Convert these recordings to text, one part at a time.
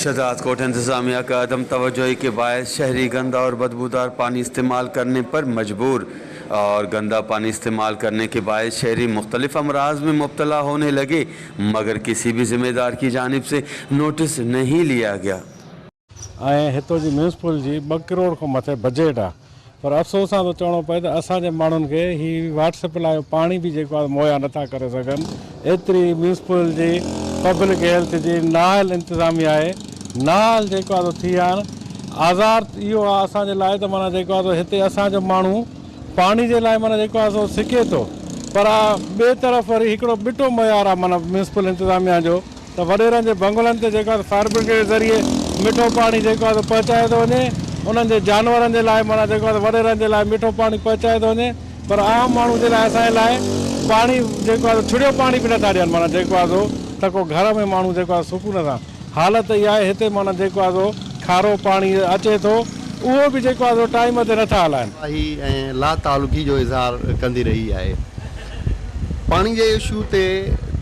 शहजादकोट इंतज़ामिया का अदम तवज्जोही के बायस शहरी गंदा और बदबूदार पानी इस्तेमाल करने पर मजबूर और गंदा पानी इस्तेमाल करने के बायस शहरी मुख्तलिफ अमराज में मुब्तला होने लगे, मगर किसी भी ज़िम्मेदार की जानिब से नोटिस नहीं लिया गया। हितों जी म्यूनसिपल जी 2 करोड़ को मथे बजट आ, पर अफ़सोस सां तो चवणो पए त असांजे माण्हुनि खे ही व्हाट्सएप लाइ पाणी बि जेको आहे मुहैया नथा करे सघनि। एतिरी म्यूनसिपल जी पब्लिक हेल्थ जी नाअहल इंतज़ामिया आहे, नाअहल जेको आहे थी विया आहिनि। आज़ार इहो आहे असांजे लाइ त माना जेको आहे हिते असांजो माण्हू पाणी जे लाइ माना जेको आहे सो सिके थो, पर ॿिए तरफ़ वरी हिकिड़ो ॿिटो मयार आहे माना म्यूनसिपल इंतज़ामिया जो त वॾेरनि जे बंगलनि ते जेको आहे फायर ब्रिगेड जे ज़रिए मिठो पाणी जेको आहे पहुचाए थो वञे, उन्हनि जे जानवरनि जे लाइ माना जेको आहे वॾेरनि जे लाइ मिठो पाणी पहुचाए थो वञे, पर आम माण्हू जे लाइ असांजे लाइ पाणी जेको आहे छुड़ियो पाणी बि नथा ॾियनि। माना जेको आहे सो त को घर में माण्हू जेको आहे सुकून सां हालत इहा आहे। हिते माना जेको आहे सो खारो पाणी अचे थो, उहो बि जेको आहे सो टाइम ते नथा हलाइनि ऐं ला तालुकी जो इज़हार कंदी रही आहे। पाणी जे इशू ते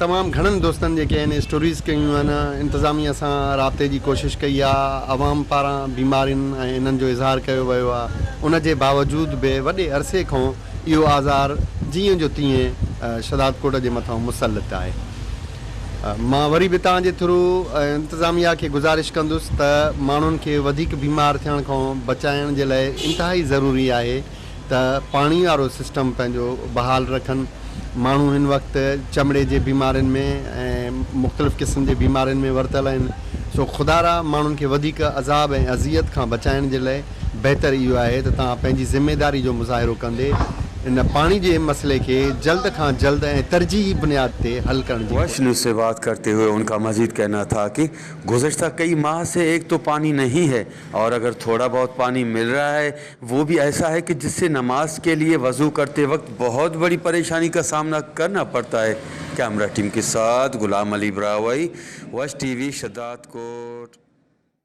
तमामु घणनि दोस्तनि जेके आहिनि स्टोरीज़ कयूं आहिनि, इंतज़ामिया सां राब्ते जी कोशिशि कई आहे, आवाम पारां बीमारियुनि ऐं इन्हनि जो इज़हार कयो वियो आहे। उन जे बावजूदु बि वॾे अरसे खां इहो आज़ार जीअं जो तीअं शहजादकोट जे मथां मुसलत आहे। मां वरी बि तव्हांजे थ्रू इंतज़ामिया खे गुज़ारिश कंदुसि त माण्हुनि खे वधीक बीमार थियण खां बचाइण जे लाइ इंतिहाई ज़रूरी आहे त पाणी वारो सिस्टम पंहिंजो बहाल रखनि। माण्हू हिन वक़्तु चमड़े जे बीमारियुनि में ऐं मुख़्तलिफ़ क़िस्म जे बीमारियुनि में वरितल आहिनि। सो ख़ुदारा माण्हुनि खे वधीक अज़ाब ऐं अज़ियत खां बचाइण जे लाइ बहितर इहो आहे त तव्हां पंहिंजी ज़िम्मेदारी जो मुज़ाहिरो कंदे इन पानी के मसले के जल्द खां जल्द तरजीही बुनियाद पे हल करने। वश न्यूज़ से बात करते हुए उनका मजीद कहना था कि गुज़श्ता कई माह से एक तो पानी नहीं है, और अगर थोड़ा बहुत पानी मिल रहा है वो भी ऐसा है कि जिससे नमाज के लिए वज़ू करते वक्त बहुत बड़ी परेशानी का सामना करना पड़ता है। कैमरा टीम के साथ गुलाम अली ब्रावई, वश टीवी, शहजादकोट।